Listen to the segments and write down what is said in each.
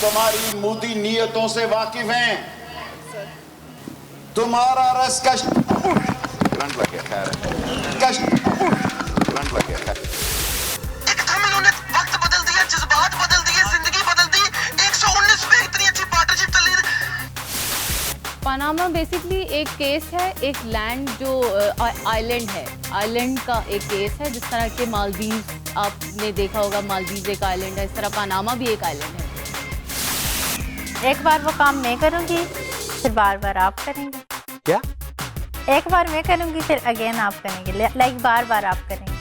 तुम्हारी मूदी नीयतों से वाकिफ हैं। तुम्हारा रस करंट लग गया, खैर करंट लग गया। एकदम इन्होंने वक्त बदल दिया, जज्बात बदल दिए, जिंदगी बदल दी। 119 में इतनी अच्छी पार्टनरशिप चल रही है। पनामा बेसिकली एक केस है, एक लैंड जो आइलैंड है, आइलैंड का एक केस है। जिस तरह के मालदीव आपने देखा होगा, मालदीव एक आइलैंड है, इस तरह पनामा भी एक आइलैंड है। एक बार वो काम मैं करूँगी, फिर बार बार आप करेंगे। क्या? एक बार मैं करूँगी, फिर अगेन आप करेंगे, लाइक बार बार आप करेंगे,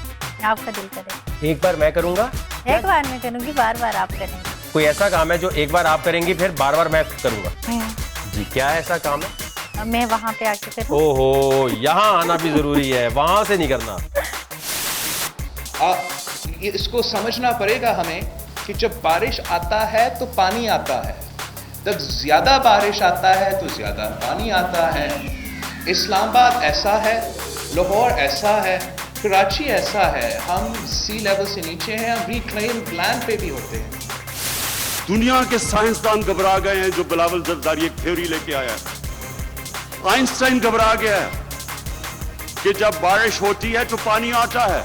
आपका दिल करेगा। एक बार मैं करूँगा, एक बार मैं करूँगी, बार बार आप करेंगे। कोई ऐसा काम है जो एक बार आप करेंगी फिर बार बार मैं करूँगा? जी, क्या ऐसा काम है? मैं वहाँ पे आके करूँ। ओहो, यहाँ आना भी जरूरी है, वहाँ से नहीं करना। इसको समझना पड़ेगा हमें कि जब बारिश आता है तो पानी आता है, जब ज्यादा बारिश आता है तो ज्यादा पानी आता है। इस्लामाबाद ऐसा है, लाहौर ऐसा है, कराची ऐसा है। हम सी लेवल से नीचे हैं, हम रिक्लाइम प्लान पे भी होते हैं। दुनिया के साइंसदान घबरा गए हैं जो बिलावल जरदारी एक थ्योरी लेके आया है। आइंस्टाइन घबरा गया है कि जब बारिश होती है तो पानी आता है।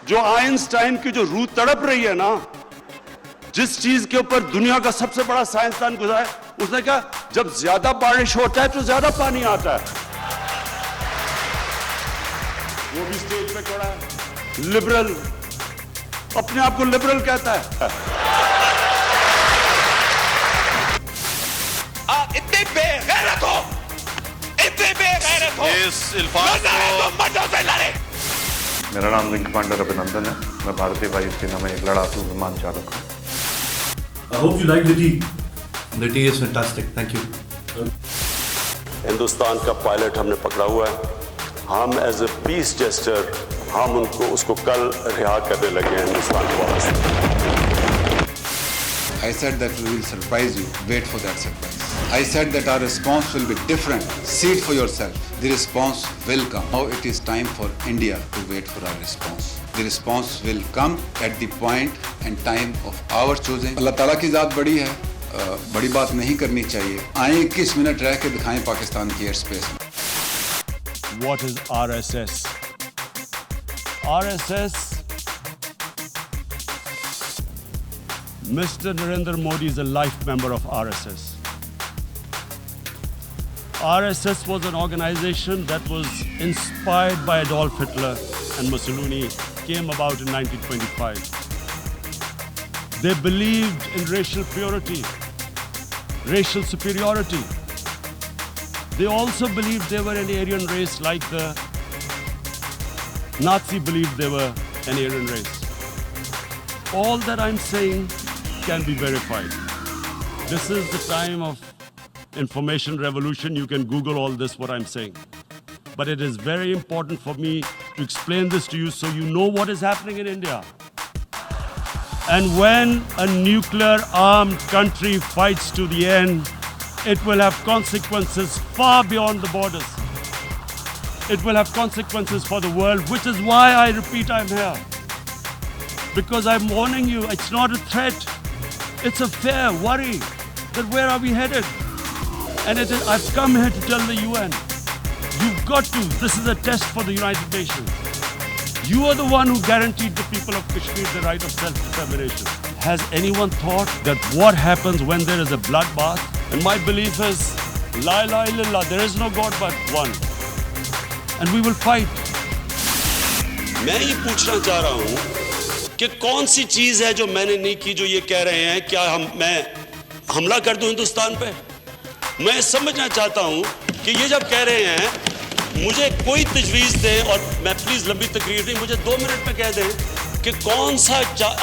जो आइंस्टाइन की जो रूह तड़प रही है ना, जिस चीज के ऊपर दुनिया का सबसे बड़ा साइंसदान गुजरा है, उसने कहा जब ज्यादा बारिश होता है तो ज्यादा पानी आता है। वो भी स्टेज पे खड़ा है, लिबरल, अपने आप को लिबरल कहता है। आप इतने बेगैरत हो, इतने बेगैरत हो। इस अल्फाज को मेरा नाम विंग कमांडर अभिनंदन है। मैं भारतीय वायुसेना में एक लड़ाकू विमान चालक हूँ। I hope you like the tea. The tea is fantastic. Thank you. Hindustan का पायलट हमने पकड़ा हुआ है। हम एज ए पीस जेस्टर हम उसको कल रिहा करने लगे हैं हिंदुस्तान को वापस। I said that we will surprise you. Wait for that surprise. I said that our response will be different. See it for yourself. The response will come. Now it is time for India to wait for our response. The response will come at the point and time of our choosing. अल्लाह ताला की ज़ात बड़ी है, बड़ी बात नहीं करनी चाहिए। आए 21 मिनट रह के दिखाएं पाकिस्तान की एयर स्पेस में। What is RSS? RSS, Mr. Narendra Modi is a life member of RSS. RSS was an organization that was inspired by Adolf Hitler and Mussolini, came about in 1925. They believed in racial purity, racial superiority. They also believed they were an Aryan race like the Nazi believed they were an Aryan race. All that I'm saying can be verified. This is the time of information revolution. You can Google all this, what I'm saying. But it is very important for me to explain this to you so you know what is happening in India. And when a nuclear armed country fights to the end, it will have consequences far beyond the borders. It will have consequences for the world, which is why I repeat I'm here. Because I'm warning you, it's not a threat. It's a fair worry that where are we headed? And I've come here to tell the UN, you've got to, this is a test for the United Nations. You are the one who guaranteed the people of Kashmir the right of self-determination. Has anyone thought that what happens when there is a bloodbath? And my belief is, La ilaha illallah, there is no God but one. And we will fight. मैं ये पूछना चाह रहा हूं कि कौन सी चीज है जो मैंने नहीं की जो ये कह रहे हैं, क्या मैं हमला कर दूं हिंदुस्तान पे? मैं समझना चाहता हूं कि ये जब कह रहे हैं, मुझे कोई तजवीज़ दें, और मैं प्लीज़ लंबी तकरीर नहीं, मुझे 2 मिनट में कह दें कि कौन सा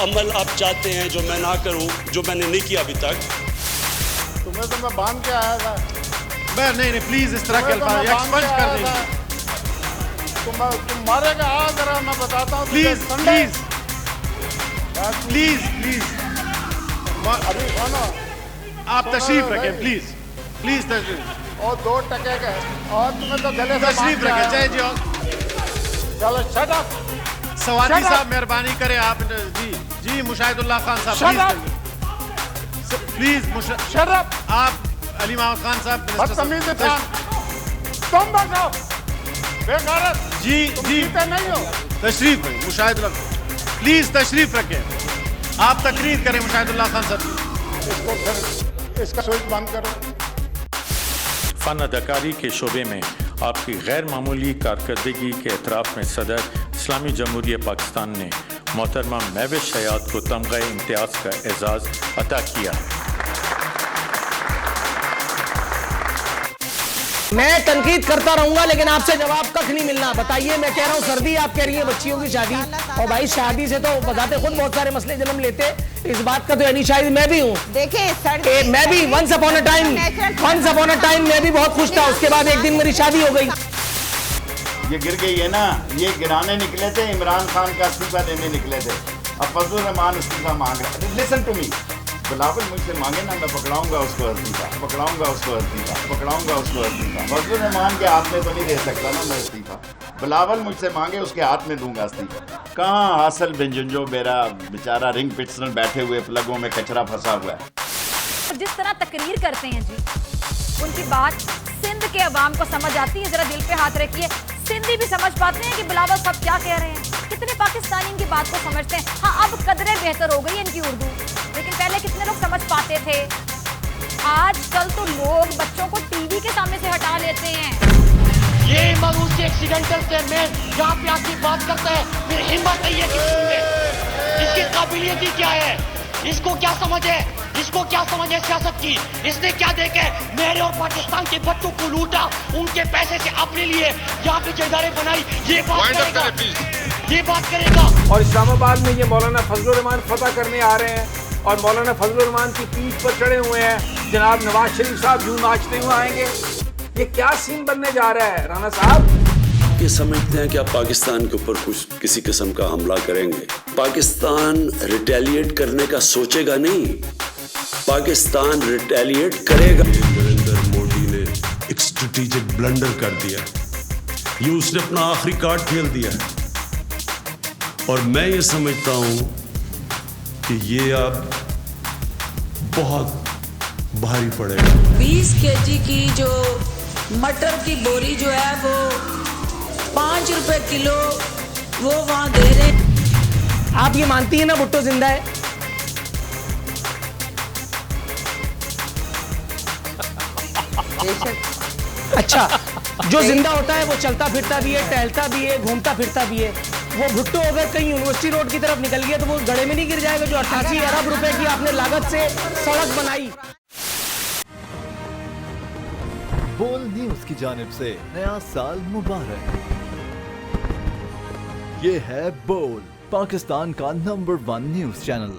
अमल आप चाहते हैं जो मैं ना करूं, जो मैंने नहीं किया अभी तक। तुम्हें तो मैं बांध के आया था। मैं नहीं प्लीज इस तरह के अल्फाज एक्सपंज कर देंगे। तुम मारेगा, आ जरा मैं बताता हूँ। प्लीज प्लीज प्लीज प्लीज अभी सुनो, आप तशरीफ रखें, प्लीज प्लीज तशरीफ। और 2 टके गए और तुम्हें तो गले से तशरीफ बांध के रखें, आया। जय जी। चलो शट अप। सवाती साहब मेहरबानी करें आप जी मुशाहिदुल्लाह खान साहब प्लीज शट अप। आप अली मोहम्मद खान साहब बदतमीज इंसान, तुम बताओ बेगैरत। जी नहीं हो। तशरीफ रखें मुशाहिदुल्लाह, प्लीज तशरीफ रखें, आप तकरीर करें मुशाहिदुल्लाह खान साहब। इसको फिर इसका स्विच बंद करो। फ़न अदाकारी के शोबे में आपकी गैर मामूली कारकर्दगी के एतराफ़ में सदर इस्लामी जमहूरिया पाकिस्तान ने मोहतरमा महविश हयात को तमग़ा इम्तियाज़ का एजाज़ अता किया। मैं तनकीद करता रहूंगा लेकिन आपसे जवाब कख नहीं मिलना। बताइए, मैं कह रहा हूँ सर्दी, आप कह रही है बच्चियों की शादी, और भाई शादी से तो बताते खुद बहुत सारे मसले जन्म लेते, इस बात का तो यानी शायद मैं भी हूँ। देखिए मैं भी वंस अपॉन अ टाइम मैं भी बहुत खुश था, उसके बाद एक दिन मेरी शादी हो गई। ये गिर गई है ना, ये गिराने निकले थे, इमरान खान का इस्तीफा देने निकले थे, अब फजलुर रहमान इस्तीफा मांग रहा है। लिसन टू मी, बिलावल मुझसे मांगे ना, मैं पकड़ाऊंगा उसको इस्तीफा, पकड़ाऊंगा उसको इस्तीफा, पकड़ाऊंगा उसको इस्तीफा। फजलुर रहमान के हाथ में तो नहीं दे सकता ना मैं इस्तीफा, बिलावल मुझसे मांगे उसके हाथ में दूंगा इस्तीफा। कहाँ हासिल बिंजो मेरा बेचारा रिंग पिट्सनर बैठे हुए प्लगों में कचरा फंसा हुआ है। जिस तरह तकरीर करते हैं जी, उनकी बात सिंध के अवाम को समझ आती है। जरा दिल पे हाथ रखिए, सिंधी भी समझ पाते हैं कि बिलावल साहब क्या कह रहे हैं, कितने पाकिस्तानी इनकी बात को समझते हैं। हाँ, अब कदरें बेहतर हो गई इनकी उर्दू, लेकिन पहले कितने लोग समझ पाते थे। आजकल तो लोग बच्चों को टीवी के सामने से हटा लेते हैं। ये मरूसी एक्सीडेंटल चेयरमैन जहाँ पे आके बात करता है, फिर हिम्मत नहीं है किसी में। इसकी काबिलियत ही क्या है, इसको क्या समझ है, इसको क्या समझ है सियासत की। इसने क्या देखे, मेरे और पाकिस्तान के बच्चों को लूटा, उनके पैसे से अपने लिए यहाँ पे जगह बनाई। ये बात करेगा। और इस्लामाबाद में ये मौलाना फजलुर रहमान फतह करने आ रहे हैं और मौलाना फजलुर रहमान की पीठ पर चढ़े हुए हैं। जनाब नवाज शरीफ साहब यूं नाचते हुए आएंगे, ये क्या सीन बनने जा रहा है राना साहब? ये समझते हैं कि आप पाकिस्तान के ऊपर कुछ किसी किस्म का हमला करेंगे। पाकिस्तान रिटेलिएट करने का सोचेगा नहीं, पाकिस्तान रिटेलिएट करेगा। नरेंद्र मोदी ने एक स्ट्रेटेजिक ब्लंडर कर दिया, ये उसने अपना आखिरी कार्ड खेल दिया है, और मैं ये समझता हूं कि ये अब बहुत भारी पड़ेगा। 20 केजी की जो मटर की बोरी जो है वो 5 रुपए किलो वो वहां दे रहे। आप ये मानती है ना भुट्टो जिंदा है? अच्छा, जो जिंदा होता है वो चलता फिरता भी है, टहलता भी है, घूमता फिरता भी है। वो भुट्टो अगर कहीं यूनिवर्सिटी रोड की तरफ निकल गया तो वो गड़े में नहीं गिर जाएगा जो 88 अरब रुपए की आपने लागत से सड़क बनाई। बोल न्यूज की जानिब से नया साल मुबारक। ये है बोल, पाकिस्तान का नंबर 1 न्यूज चैनल।